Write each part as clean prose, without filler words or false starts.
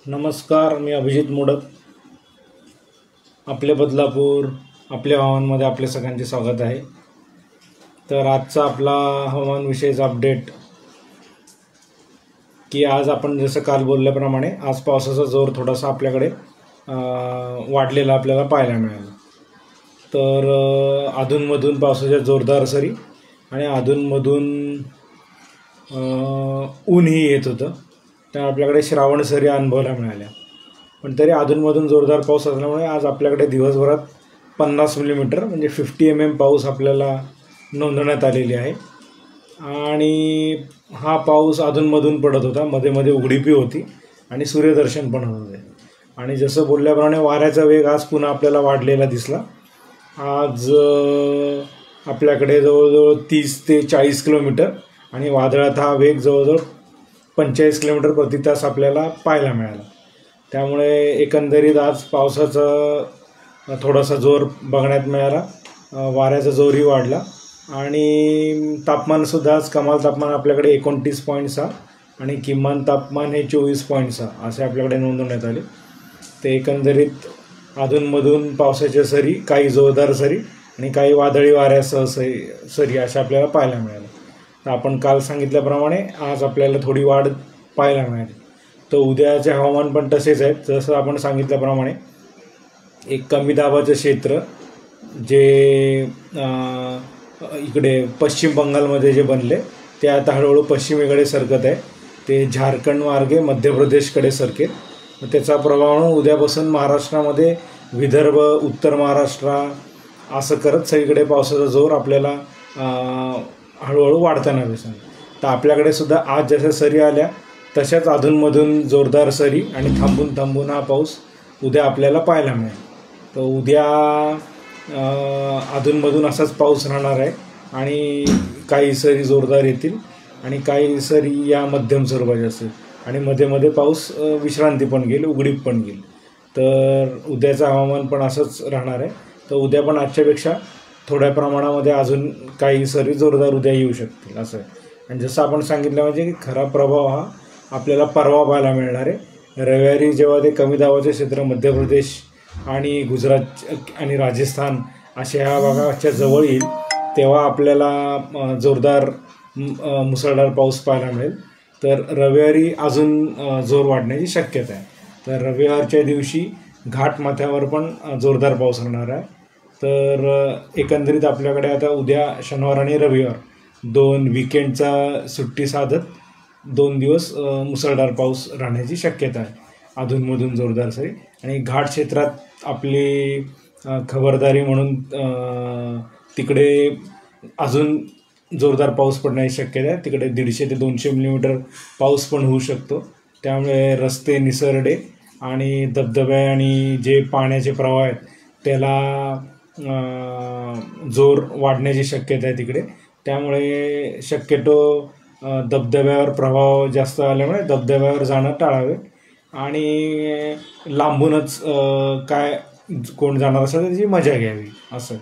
नमस्कार, मी अभिजित मोडक. आपले बदलापूर आपल्या हवामानमध्ये आपले सगळ्यांचे स्वागत आहे. तर आजचा आपला हवामान विषयीचा अपडेट की आज आपण जसं काल बोलल्याप्रमाणे आज पावसाचा जोर थोडासा आपल्याकडे वाढलेला आपल्याला पाहायला मिळाला. तर अधूनमधून पावसाच्या जोरदार सरी आणि अधूनमधून ऊनही येत होतं. त्या आपल्याकडे श्रावण सरी अनुभवायला मिळाल्या. पण तरी अधूनमधून जोरदार पाऊस असल्यामुळे आज आपल्याकडे दिवसभरात 50 मिलीमीटर म्हणजे 50 mm पाऊस आपल्याला नोंदवण्यात आलेली आहे. आणि हा पाऊस अधूनमधून पडत होता, मध्ये मध्ये उघडीपी होती आणि सूर्यदर्शन पण होत होते. आणि जसं बोलल्याप्रमाणे वाऱ्याचा वेग आज पुन्हा आपल्याला वाढलेला दिसला. आज आपल्याकडे जवळजवळ 30 ते 40 किलोमीटर आणि वादळात हा वेग जवळजवळ 45 किलोमीटर प्रति तास आपल्याला पाहायला मिळाला. त्यामुळे एकंदरीत आज पावसाचा थोडासा जोर बघण्यात मिळाला, वाऱ्याचा जोरही वाढला आणि तापमानसुद्धा आज कमाल तापमान आपल्याकडे 29.6 आणि किमान तापमान हे 24.6 असे आपल्याकडे नोंदवण्यात आले. ते एकंदरीत अधूनमधून पावसाच्या सरी, काही जोरदार सरी आणि काही वादळी वाऱ्यासह सरी अशा आपल्याला पाहायला मिळाल्या. तर आपण काल सांगितल्याप्रमाणे आज आपल्याला थोडी वाढ पाहायला मिळाली. तर उद्याचे हवामान पण तसेच आहेत. जसं आपण सांगितल्याप्रमाणे एक कमी दाबाचं क्षेत्र जे इकडे पश्चिम बंगालमध्ये जे बनले ते आता हळूहळू पश्चिमेकडे सरकत आहे. ते झारखंड मार्गे मध्य प्रदेशकडे सरकेल. त्याचा प्रभाव उद्यापासून महाराष्ट्रामध्ये विदर्भ, उत्तर महाराष्ट्र असं करत सगळीकडे पावसाचा जोर आपल्याला हळूहळू वाढताना दिसेल. तर आपल्याकडे सुद्धा आज जशा सरी आल्या तशाच अधूनमधून जोरदार सरी आणि थांबून थांबून हा पाऊस उद्या आपल्याला पाहायला मिळेल. तर उद्या अधूनमधून असाच पाऊस राहणार आहे आणि काही सरी जोरदार येतील आणि काही सरी या मध्यम स्वरूपाच्या असतील आणि मध्ये मध्ये पाऊस विश्रांती पण घेईल, उघडीप पण घेईल. तर उद्याचं हवामान पण असंच राहणार आहे. तर उद्या पण आजच्यापेक्षा थोड्या प्रमाणामध्ये अजून काही सरी जोरदार उद्या येऊ शकतील असं आहे. आणि जसं आपण सांगितलं म्हणजे की खरा प्रभाव हा आपल्याला परवा पाहायला मिळणार आहे. रविवारी जेव्हा ते कमी दाबाचे क्षेत्र मध्य प्रदेश आणि गुजरात आणि राजस्थान अशा ह्या भागाच्या जवळ येईल तेव्हा आपल्याला जोरदार मुसळधार पाऊस पाहायला मिळेल. तर रविवारी अजून जोर वाढण्याची शक्यता आहे. तर रविवारच्या दिवशी घाटमाथ्यावर पण जोरदार पाऊस राहणार आहे. तर एकंदरीत आपल्याकडे आता उद्या शनिवार आणि रविवार दोन विकेंडचा सुट्टी साधत 2 दिवस मुसळधार पाऊस राहण्याची शक्यता आहे. अधूनमधून जोरदार सरी आणि घाट क्षेत्रात आपली खबरदारी म्हणून तिकडे अजून जोरदार पाऊस पडण्याची शक्यता आहे. तिकडे 150 ते 200 मिलीमीटर पाऊस पण होऊ शकतो. त्यामुळे रस्ते निसरडे आणि धबधबे आणि जे पाण्याचे प्रवाह आहेत त्याला जोर वाढण्याची शक्यता आहे तिकडे. त्यामुळे शक्यतो धबधब्यावर प्रभाव जास्त आल्यामुळे धबधब्यावर जाणं टाळावे आणि लांबूनच काय कोण जाणार असेल त्याची मजा घ्यावी असं.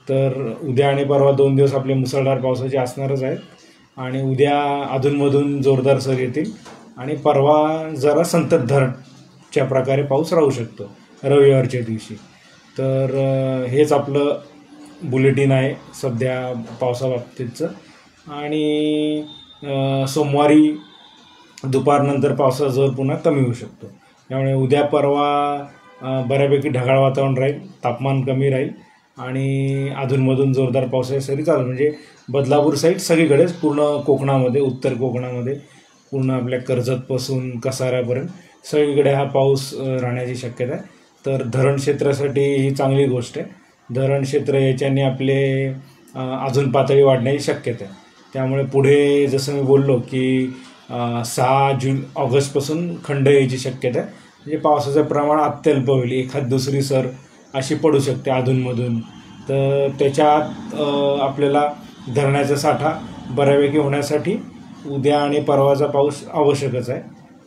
तर उद्या आणि परवा 2 दिवस आपले मुसळधार पावसाचे असणारच आहेत आणि उद्या अधूनमधून जोरदार सर येतील आणि परवा जरा संततधारच्या प्रकारे पाऊस राहू शकतो रविवारच्या दिवशी. तर हेच आपलं बुलेटिन आहे सध्या पावसाबाबतीतचं. आणि सोमवारी दुपारनंतर पावसाचा जोर पुन्हा कमी होऊ शकतो. त्यामुळे उद्या परवा बऱ्यापैकी ढगाळ वातावरण राहील, तापमान कमी राहील आणि अधूनमधून जोरदार पावसाच्या सरी चालू म्हणजे बदलापूर साईड सगळीकडेच पूर्ण कोकणामध्ये, उत्तर कोकणामध्ये पूर्ण आपल्या कर्जतपासून कसाऱ्यापर्यंत सगळीकडे हा पाऊस राहण्याची शक्यता आहे. तर धरण क्षेत्रासाठी ही चांगली गोष्ट आहे. धरण क्षेत्र याच्याने आपले अजून पातळी वाढण्याची शक्यता आहे. त्यामुळे पुढे जसं मी बोललो की 6 ऑगस्टपासून खंड यायची शक्यता आहे. म्हणजे पावसाचं प्रमाण अत्यल्प होईल, एखाद दुसरी सर अशी पडू शकते अधूनमधून. तर त्याच्यात आपल्याला धरणाचा साठा बऱ्यापैकी होण्यासाठी उद्या आणि परवाचा पाऊस आवश्यकच आहे.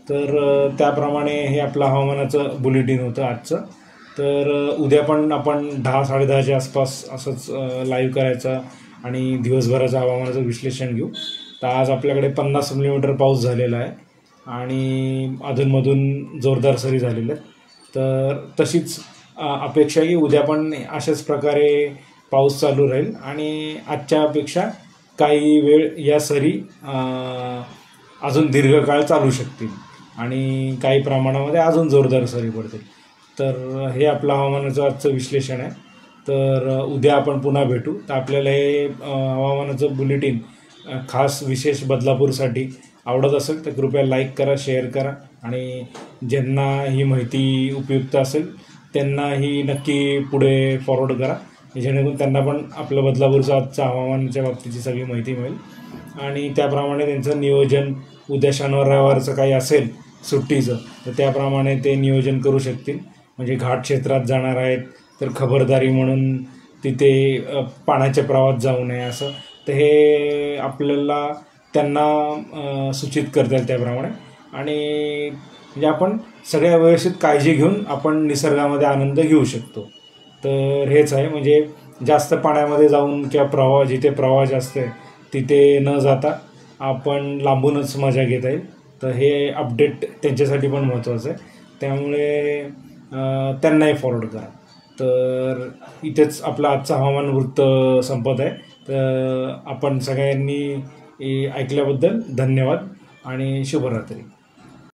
तर त्याप्रमाणे हे आपलं हवामानाचं बुलेटिन होतं आजचं. तर उद्या पण आपण 10-10:30च्या आसपास असंच लाईव्ह करायचं आणि दिवसभराचं हवामानाचं विश्लेषण घेऊ. तर आज आपल्याकडे 50 मिलीमीटर पाऊस झालेला आहे आणि अधूनमधून जोरदार सरी झालेल्या आहेत. तर तशीच अपेक्षा की उद्या पण अशाच प्रकारे पाऊस चालू राहील आणि आजच्यापेक्षा काही वेळ या सरी अजून दीर्घकाळ चालू शकतील आणि काही प्रमाणामध्ये अजून जोरदार सरी पडतील. तर हे आपलं हवामानाचं आजचं विश्लेषण आहे. तर उद्या आपण पुन्हा भेटू. तर आपल्याला हे हवामानाचं बुलेटिन खास विशेष बदलापूरसाठी आवडत असेल तर कृपया लाईक करा, शेअर करा आणि ज्यांना ही माहिती उपयुक्त असेल त्यांनाही नक्की पुढे फॉरवर्ड करा, जेणेकरून त्यांना पण आपलं बदलापूरचं आजच्या हवामानाच्या बाबतीची सगळी माहिती मिळेल आणि त्याप्रमाणे त्यांचं नियोजन उद्या शनिवार रविवारचं काही असेल सुट्टीचं तर त्याप्रमाणे ते नियोजन करू शकतील. म्हणजे घाट क्षेत्रात जाणार आहेत तर खबरदारी म्हणून तिथे पाण्याच्या प्रवाहात जाऊ नये असं, तर हे आपल्याला त्यांना सूचित करता येईल त्याप्रमाणे. आणि म्हणजे आपण सगळ्या व्यवस्थित काळजी घेऊन आपण निसर्गामध्ये आनंद घेऊ शकतो. तर हेच आहे, म्हणजे जास्त पाण्यामध्ये जाऊन किंवा जिथे प्रवाह जास्त आहे तिथे न जाता आपण लांबूनच मजा घेता येईल. तर हे अपडेट त्यांच्यासाठी पण महत्त्वाचं आहे, त्यामुळे त्यांनाही फॉरवर्ड करा. तर इथेच आपलं आजचं हवामान वृत्त संपत आहे. तर आपण सगळ्यांनी ऐकल्याबद्दल धन्यवाद आणि शुभरात्री.